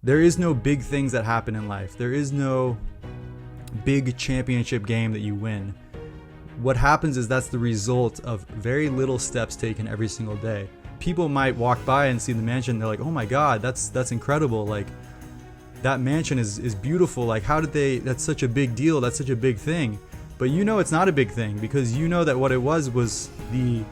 There is no big things that happen in life. There is no big championship game that you win. What happens is that's the result of very little steps taken every single day. People might walk by and see the mansion, they're like, oh my god, that's incredible, like that mansion is beautiful, like how did they, that's such a big deal, that's such a big thing. But you know it's not a big thing, because you know that what it was the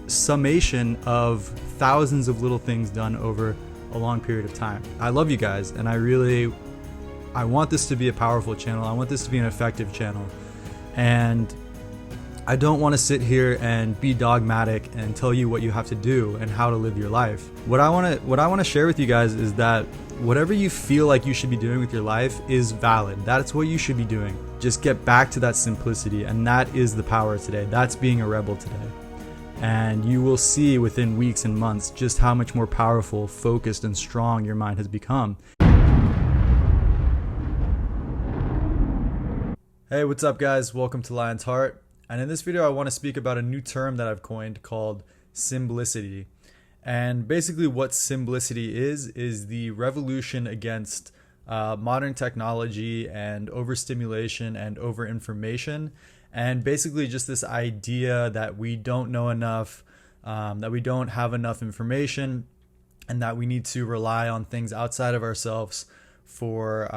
summation of thousands of little things done over a long period of time. I love you guys, and I want this to be a powerful channel. I want this to be an effective channel. And I don't want to sit here and be dogmatic and tell you what you have to do and how to live your life. What I want to share with you guys is that whatever you feel like you should be doing with your life is valid. That's what you should be doing. Just get back to that simplicity, and that is the power today. That's being a rebel today. And you will see within weeks and months just how much more powerful, focused, and strong your mind has become. Hey, what's up guys? Welcome to Lion's Heart. And in this video I want to speak about a new term that I've coined called simBLISSity. And basically what simBLISSity is the revolution against modern technology and overstimulation and overinformation, and basically just this idea that we don't know enough, that we don't have enough information, and that we need to rely on things outside of ourselves for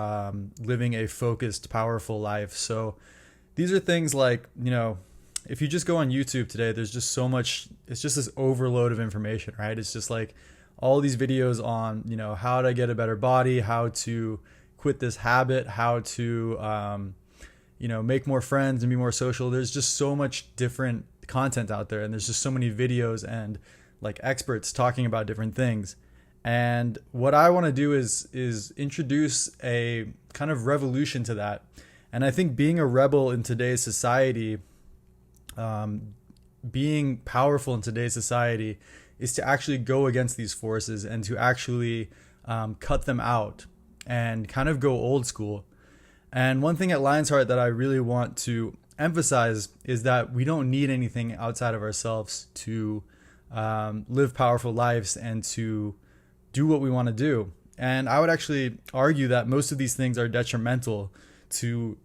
living a focused, powerful life. So these are things like, you know, if you just go on YouTube today, there's just so much, it's just this overload of information, right? It's just like all these videos on, you know, how to get a better body, how to quit this habit, how to, you know, make more friends and be more social. There's just so much different content out there, and there's just so many videos and like experts talking about different things. And what I want to do is introduce a kind of revolution to that. And I think being a rebel in today's society, being powerful in today's society, is to actually go against these forces and to actually cut them out and kind of go old school. And one thing at Lion's Heart that I really want to emphasize is that we don't need anything outside of ourselves to live powerful lives and to do what we want to do. And I would actually argue that most of these things are detrimental to,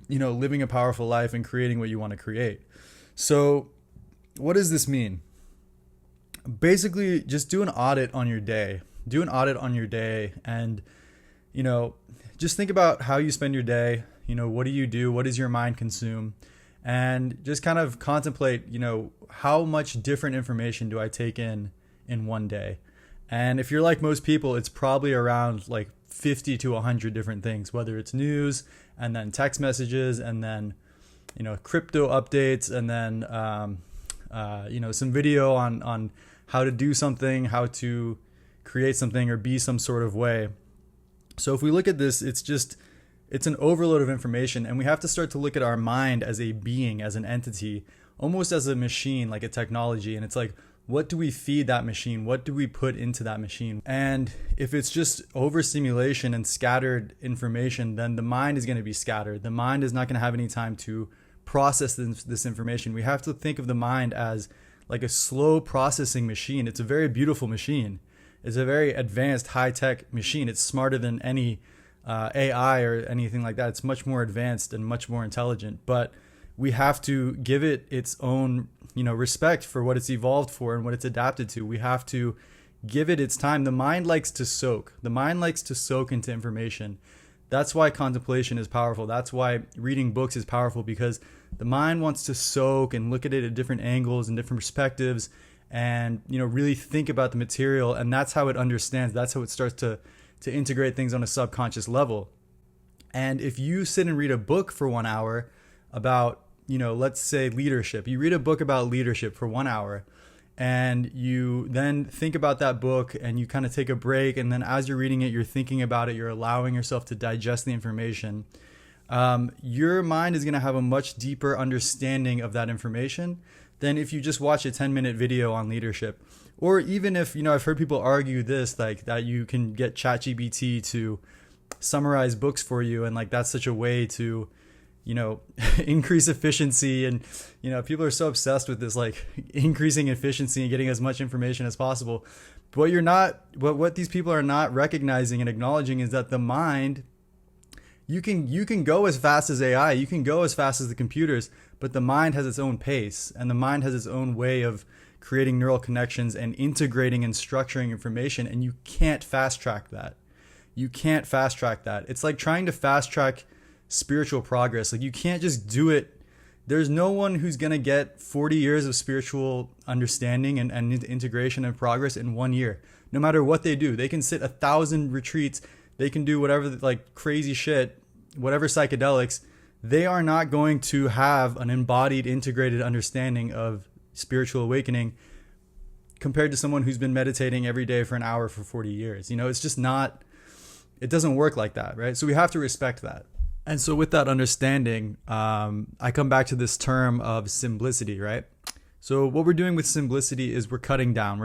you know, living a powerful life and creating what you want to create. So what does this mean? Basically, just do an audit on your day. Do an audit on your day and, you know, just think about how you spend your day. You know, what do you do? What does your mind consume? And just kind of contemplate, you know, how much different information do I take in one day? And if you're like most people, it's probably around like 50 to 100 different things, whether it's news and then text messages and then, you know, crypto updates and then, you know, some video on how to do something, how to create something or be some sort of way. So if we look at this, it's an overload of information, and we have to start to look at our mind as a being, as an entity, almost as a machine, like a technology. And it's like, what do we feed that machine? What do we put into that machine? And if it's just overstimulation and scattered information, then the mind is going to be scattered. The mind is not going to have any time to process this information. We have to think of the mind as like a slow processing machine. It's a very beautiful machine. It's a very advanced, high-tech machine. It's smarter than any AI or anything like that. It's much more advanced and much more intelligent. But we have to give it its own, you know, respect for what it's evolved for and what it's adapted to. We have to give it its time. The mind likes to soak. The mind likes to soak into information. That's why contemplation is powerful. That's why reading books is powerful, because the mind wants to soak and look at it at different angles and different perspectives and, you know, really think about the material. And that's how it understands. That's how it starts to integrate things on a subconscious level. And if you sit and read a book for 1 hour about, you know, let's say leadership, you read a book about leadership for 1 hour and you then think about that book and you kind of take a break. And then as you're reading it, you're thinking about it, you're allowing yourself to digest the information. Your mind is going to have a much deeper understanding of that information than if you just watch a 10-minute video on leadership. Or even if, you know, I've heard people argue this, like that you can get ChatGPT to summarize books for you. And like, that's such a way to increase efficiency. And, people are so obsessed with this, like increasing efficiency and getting as much information as possible. But what these people are not recognizing and acknowledging is that the mind, you can go as fast as AI, you can go as fast as the computers, but the mind has its own pace, and the mind has its own way of creating neural connections and integrating and structuring information. And you can't fast track that. It's like trying to fast track spiritual progress. Like, you can't just do it. There's no one who's going to get 40 years of spiritual understanding and integration and progress in 1 year. No matter what they do, they can sit 1,000 retreats. They can do whatever, like crazy shit, whatever psychedelics. They are not going to have an embodied, integrated understanding of spiritual awakening compared to someone who's been meditating every day for an hour for 40 years. It's just not, it doesn't work like that, right? So we have to respect that. And so with that understanding, I come back to this term of simBLISSity, right? So what we're doing with simBLISSity is we're cutting down,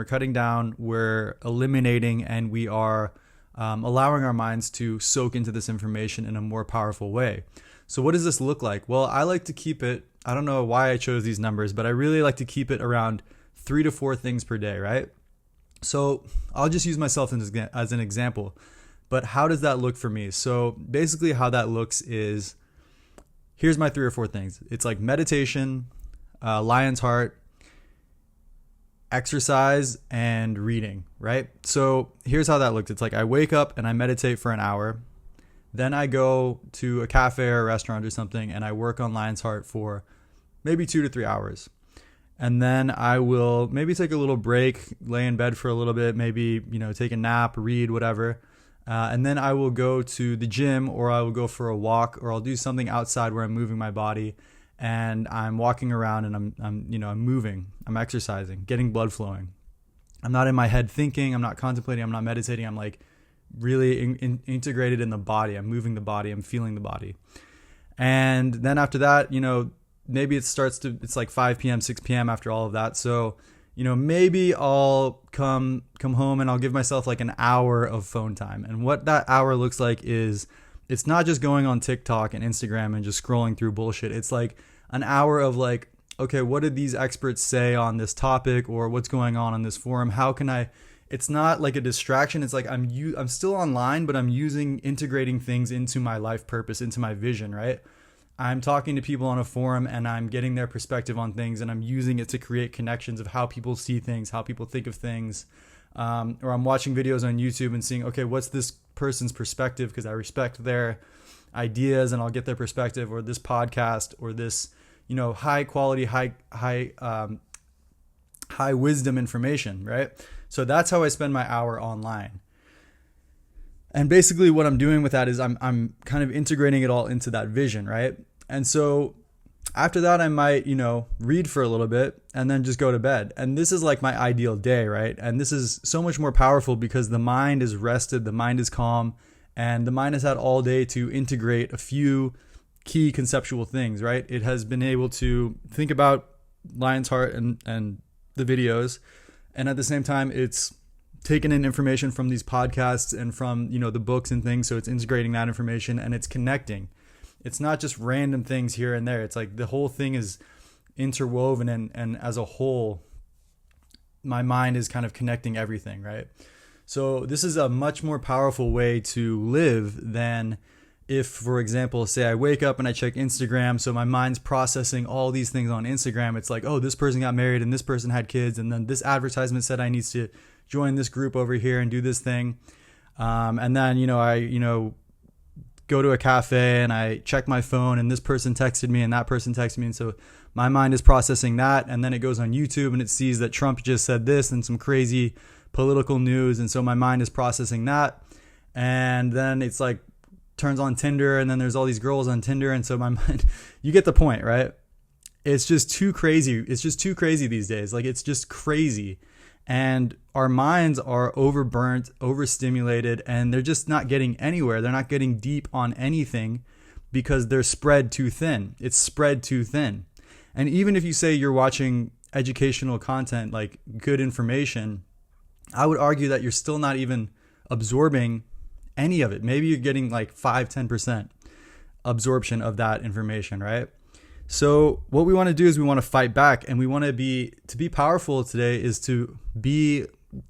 we're eliminating, and we are allowing our minds to soak into this information in a more powerful way. So what does this look like? Well, I like to keep it, I don't know why I chose these numbers, but I really like to keep it around 3 to 4 things per day, right? So I'll just use myself as an example. But how does that look for me? So basically how that looks is, here's my 3 or 4 things. It's like meditation, lion's heart, exercise, and reading, right? So here's how that looks. It's like I wake up and I meditate for an hour. Then I go to a cafe or a restaurant or something and I work on lion's heart for maybe 2 to 3 hours. And then I will maybe take a little break, lay in bed for a little bit, maybe, take a nap, read, whatever. And then I will go to the gym, or I will go for a walk, or I'll do something outside where I'm moving my body and I'm walking around and I'm moving, I'm exercising, getting blood flowing. I'm not in my head thinking, I'm not contemplating, I'm not meditating. I'm like really integrated in the body. I'm moving the body, I'm feeling the body. And then after that, maybe it's like 5 p.m., 6 p.m. after all of that. So maybe I'll come home and I'll give myself like an hour of phone time. And what that hour looks like is, it's not just going on TikTok and Instagram and just scrolling through bullshit. It's like an hour of like, okay, what did these experts say on this topic, or what's going on this forum? How can it's not like a distraction. It's like I'm still online, but I'm integrating things into my life purpose, into my vision, right? I'm talking to people on a forum and I'm getting their perspective on things, and I'm using it to create connections of how people see things, how people think of things. Or I'm watching videos on YouTube and seeing, okay, what's this person's perspective? Because I respect their ideas and I'll get their perspective, or this podcast, or this, high quality, high wisdom information, right? So that's how I spend my hour online. And basically what I'm doing with that is I'm kind of integrating it all into that vision, right? And so after that, I might, read for a little bit and then just go to bed. And this is like my ideal day, right? And this is so much more powerful because the mind is rested, the mind is calm, and the mind has had all day to integrate a few key conceptual things, right? It has been able to think about Lion's Heart and the videos. And at the same time, it's taken in information from these podcasts and from, the books and things. So it's integrating that information and it's connecting. It's not just random things here and there. It's like the whole thing is interwoven, and as a whole, my mind is kind of connecting everything, right? So this is a much more powerful way to live than if, for example, say I wake up and I check Instagram. So my mind's processing all these things on Instagram. It's like, oh, this person got married and this person had kids. And then this advertisement said I need to join this group over here and do this thing. And then, I go to a cafe and I check my phone and this person texted me and that person texted me. And so my mind is processing that. And then it goes on YouTube and it sees that Trump just said this and some crazy political news. And so my mind is processing that. And then it's like turns on Tinder, and then there's all these girls on Tinder. And so my mind, you get the point, right? It's just too crazy. It's just too crazy these days. Like, it's just crazy. And our minds are overburnt, overstimulated, and they're just not getting anywhere. They're not getting deep on anything because they're spread too thin. It's spread too thin. And even if you say you're watching educational content, like good information, I would argue that you're still not even absorbing any of it. Maybe you're getting like 5-10%. absorption of that information, right? So what we want to do is we want to fight back, and we want to be powerful today is to be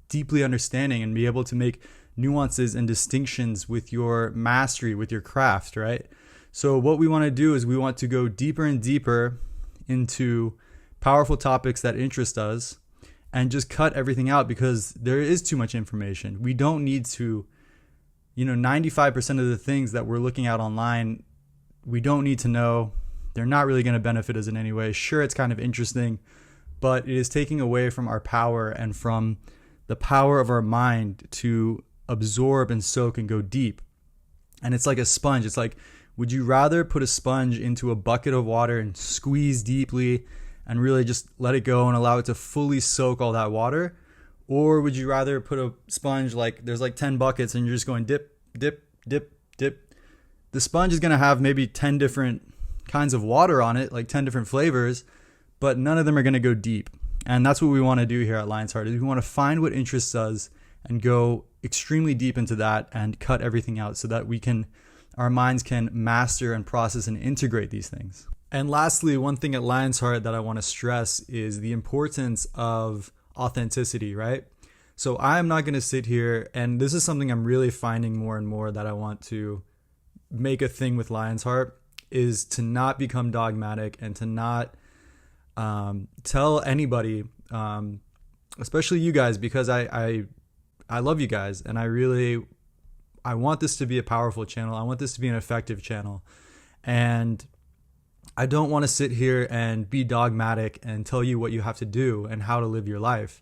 deeply understanding and be able to make nuances and distinctions with your mastery, with your craft, right? So what we want to do is we want to go deeper and deeper into powerful topics that interest us and just cut everything out, because there is too much information. We don't need to, 95% of the things that we're looking at online, we don't need to know. They're not really going to benefit us in any way. Sure, it's kind of interesting, but it is taking away from our power and from the power of our mind to absorb and soak and go deep. And it's like a sponge. It's like, would you rather put a sponge into a bucket of water and squeeze deeply and really just let it go and allow it to fully soak all that water? Or would you rather put a sponge, like there's like 10 buckets and you're just going dip, dip, dip, dip? The sponge is going to have maybe 10 different kinds of water on it, like 10 different flavors, but none of them are going to go deep. And that's what we want to do here at Lion's Heart, is we want to find what interests us and go extremely deep into that and cut everything out so that our minds can master and process and integrate these things. And lastly, one thing at Lion's Heart that I want to stress is the importance of authenticity, right? So I'm not going to sit here, and this is something I'm really finding more and more that I want to make a thing with Lion's Heart, is to not become dogmatic and to not tell anybody, especially you guys, because I love you guys, and I want this to be a powerful channel. I want this to be an effective channel. And I don't want to sit here and be dogmatic and tell you what you have to do and how to live your life,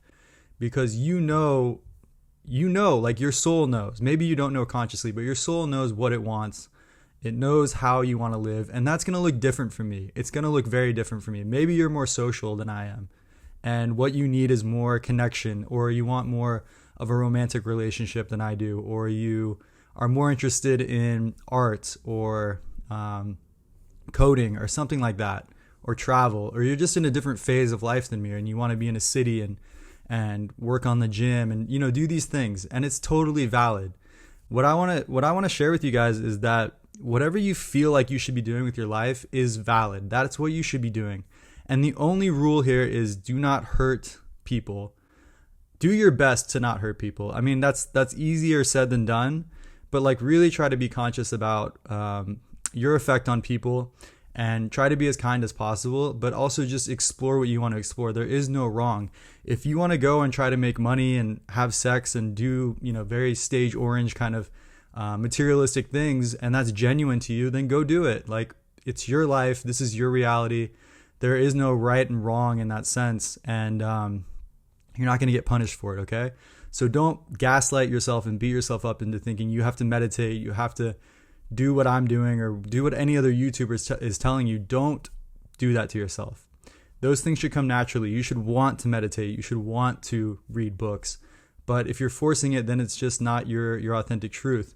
because like your soul knows. Maybe you don't know consciously, but your soul knows what it wants. It knows how you want to live, and that's going to look different for me. It's going to look very different for me. Maybe you're more social than I am, and what you need is more connection, or you want more of a romantic relationship than I do, or you are more interested in art or coding or something like that, or travel, or you're just in a different phase of life than me, and you want to be in a city and work on the gym and do these things, and it's totally valid. What I want to share with you guys is that whatever you feel like you should be doing with your life is valid. That's what you should be doing. And the only rule here is do not hurt people. Do your best to not hurt people. I mean, that's easier said than done, but like really try to be conscious about your effect on people and try to be as kind as possible, but also just explore what you want to explore. There is no wrong. If you want to go and try to make money and have sex and do, very stage orange kind of materialistic things, and that's genuine to you, then go do it. Like, it's your life. This is your reality. There is no right and wrong in that sense. And you're not going to get punished for it. Okay. So don't gaslight yourself and beat yourself up into thinking you have to meditate. You have to do what I'm doing or do what any other YouTuber is telling you. Don't do that to yourself. Those things should come naturally. You should want to meditate. You should want to read books. But if you're forcing it, then it's just not your authentic truth.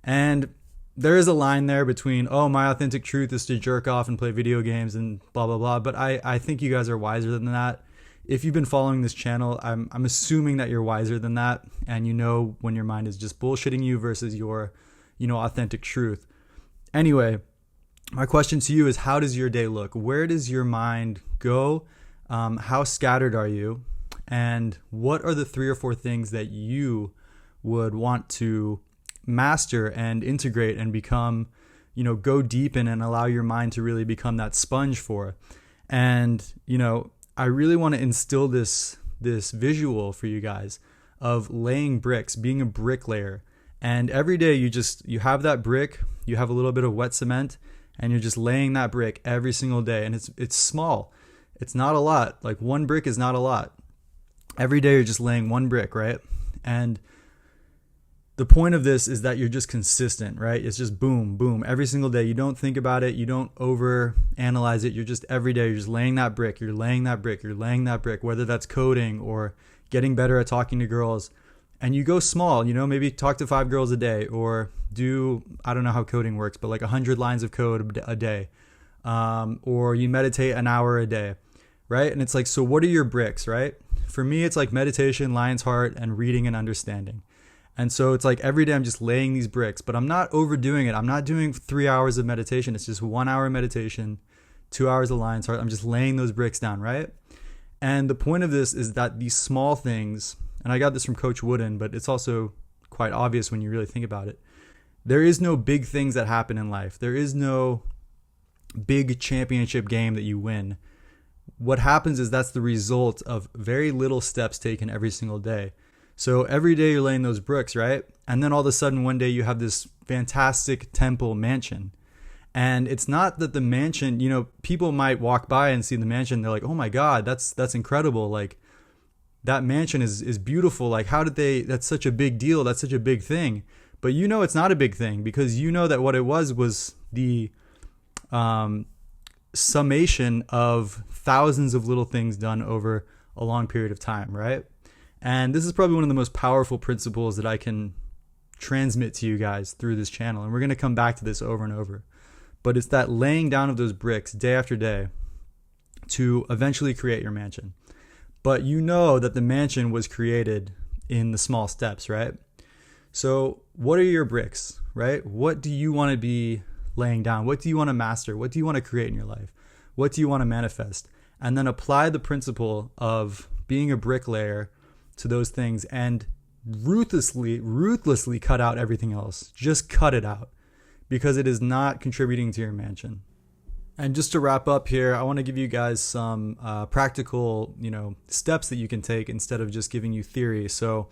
And there is a line there between, oh, my authentic truth is to jerk off and play video games and blah, blah, blah. But I think you guys are wiser than that. If you've been following this channel, I'm assuming that you're wiser than that. And you know when your mind is just bullshitting you versus your, authentic truth. Anyway, my question to you is, how does your day look? Where does your mind go? How scattered are you? And what are the 3 or 4 things that you would want to master and integrate and become, go deep in and allow your mind to really become that sponge for? And, I really want to instill this visual for you guys of laying bricks, being a bricklayer. And every day you have that brick, you have a little bit of wet cement, and you're just laying that brick every single day. And it's small. It's not a lot. Like, one brick is not a lot. Every day you're just laying one brick, right? And the point of this is that you're just consistent, right? It's just boom, boom, every single day. You don't think about it. You don't over analyze it. You're just every day, you're just laying that brick. You're laying that brick. You're laying that brick, whether that's coding or getting better at talking to girls. And you go small, maybe talk to 5 girls a day, or do, I don't know how coding works, but like 100 lines of code a day. Or you meditate an hour a day, right? And it's like, so what are your bricks, right? For me, it's like meditation, Lion's Heart, and reading and understanding. And so it's like every day I'm just laying these bricks, but I'm not overdoing it. I'm not doing 3 hours of meditation. It's just 1 hour meditation, 2 hours of lion's heart. I'm just laying those bricks down, right? And the point of this is that these small things, and I got this from Coach Wooden, but it's also quite obvious when you really think about it. There is no big things that happen in life. There is no big championship game that you win. What happens is that's the result of very little steps taken every single day. So every day you're laying those bricks, right? And then all of a sudden one day you have this fantastic temple mansion. And it's not that the mansion, people might walk by and see the mansion. They're like, oh my God, that's incredible. Like that mansion is beautiful. Like how did that's such a big deal. That's such a big thing. But it's not a big thing because you know that what it was the summation of thousands of little things done over a long period of time, right? And this is probably one of the most powerful principles that I can transmit to you guys through this channel. And we're going to come back to this over and over. But it's that laying down of those bricks day after day to eventually create your mansion. But you know that the mansion was created in the small steps, right? So what are your bricks, right? What do you want to be laying down? What do you want to master? What do you want to create in your life? What do you want to manifest? And then apply the principle of being a bricklayer to those things and ruthlessly cut out everything else. Just cut it out because it is not contributing to your mansion. And just to wrap up here, I want to give you guys some practical, steps that you can take instead of just giving you theory. So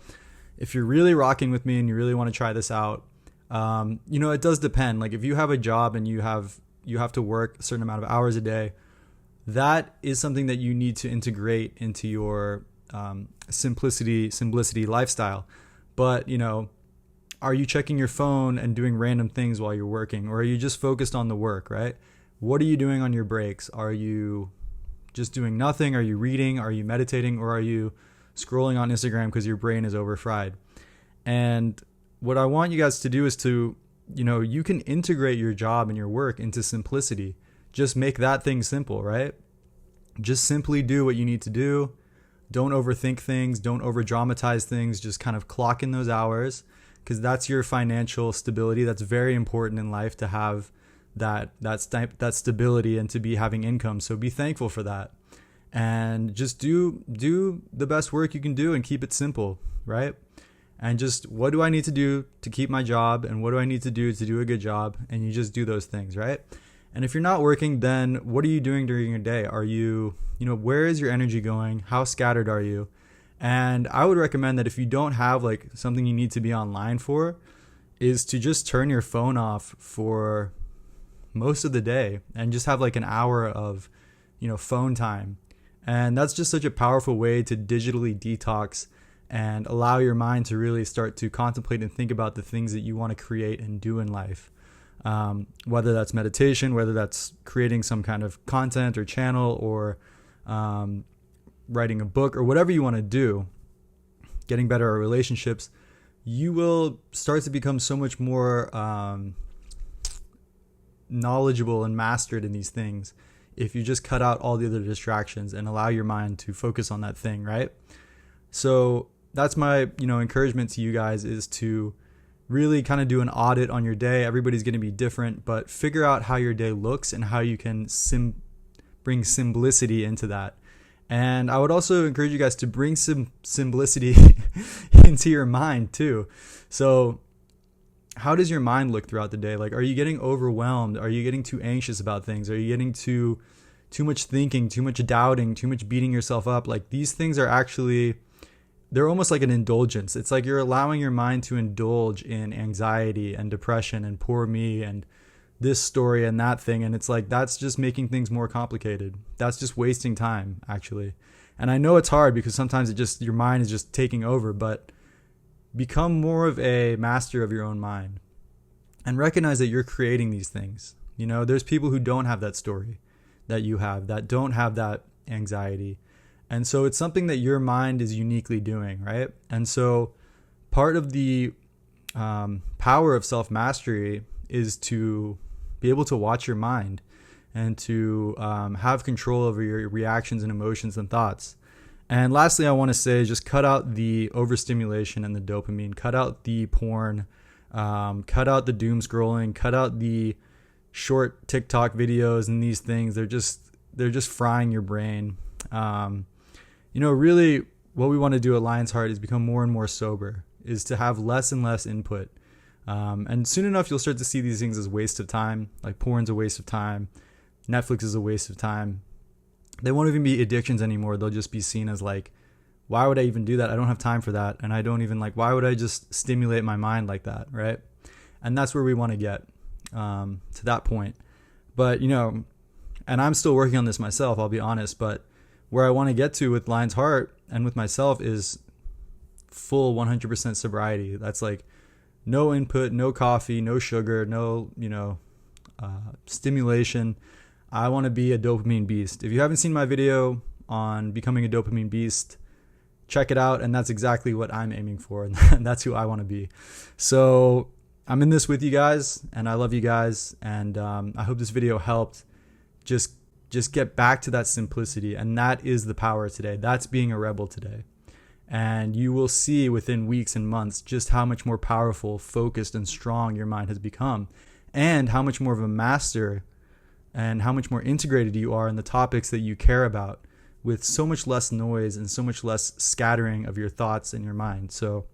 if you're really rocking with me and you really want to try this out, it does depend. Like if you have a job and you have to work a certain amount of hours a day, that is something that you need to integrate into your simBLISSity lifestyle. But, are you checking your phone and doing random things while you're working? Or are you just focused on the work, right? What are you doing on your breaks? Are you just doing nothing? Are you reading? Are you meditating? Or are you scrolling on Instagram because your brain is overfried? And what I want you guys to do is to, you can integrate your job and your work into simBLISSity. Just make that thing simple, right? Just simply do what you need to do. Don't overthink things. Don't over dramatize things. Just kind of clock in those hours because that's your financial stability. That's very important in life to have that stability and to be having income. So be thankful for that. And just do the best work you can do and keep it simple, right? And just what do I need to do to keep my job and what do I need to do a good job? And you just do those things, right? And if you're not working, then what are you doing during your day? Are you, where is your energy going? How scattered are you? And I would recommend that if you don't have like something you need to be online for, is to just turn your phone off for most of the day and just have like an hour of, phone time. And that's just such a powerful way to digitally detox and allow your mind to really start to contemplate and think about the things that you want to create and do in life. Whether that's meditation, whether that's creating some kind of content or channel or writing a book or whatever you want to do, getting better at relationships, you will start to become so much more knowledgeable and mastered in these things if you just cut out all the other distractions and allow your mind to focus on that thing, right? So that's my, encouragement to you guys is to really kind of do an audit on your day. Everybody's going to be different, but figure out how your day looks and how you can bring simBLISSity into that. And I would also encourage you guys to bring some simBLISSity into your mind too. So how does your mind look throughout the day? Like, are you getting overwhelmed? Are you getting too anxious about things? Are you getting too much thinking, too much doubting, too much beating yourself up? Like these things are actually, they're almost like an indulgence. It's like you're allowing your mind to indulge in anxiety and depression and poor me and this story and that thing. And it's like, that's just making things more complicated. That's just wasting time, actually. And I know it's hard because sometimes your mind is just taking over, but become more of a master of your own mind and recognize that you're creating these things. There's people who don't have that story that you have, that don't have that anxiety. And so it's something that your mind is uniquely doing, right? And so part of the power of self-mastery is to be able to watch your mind and to have control over your reactions and emotions and thoughts. And lastly, I want to say just cut out the overstimulation and the dopamine, cut out the porn, cut out the doom scrolling, cut out the short TikTok videos and these things. They're just frying your brain. Really what we want to do at Lion's Heart is become more and more sober, is to have less and less input. And soon enough, you'll start to see these things as waste of time. Like porn's a waste of time. Netflix is a waste of time. They won't even be addictions anymore. They'll just be seen as like, why would I even do that? I don't have time for that. And I don't even why would I just stimulate my mind like that, right? And that's where we want to get to that point. But, and I'm still working on this myself, I'll be honest. But where I want to get to with Lion's Heart and with myself is full 100% sobriety. That's like no input, no coffee, no sugar, no, stimulation. I want to be a dopamine beast. If you haven't seen my video on becoming a dopamine beast, check it out. And that's exactly what I'm aiming for. And that's who I want to be. So I'm in this with you guys, and I love you guys. And I hope this video helped. Just get back to that simplicity. And that is the power today. That's being a rebel today. And you will see within weeks and months just how much more powerful, focused, and strong your mind has become. And how much more of a master and how much more integrated you are in the topics that you care about, with so much less noise and so much less scattering of your thoughts in your mind. So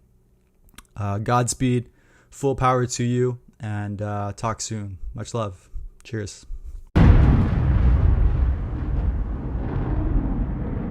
Godspeed, full power to you, and talk soon. Much love. Cheers.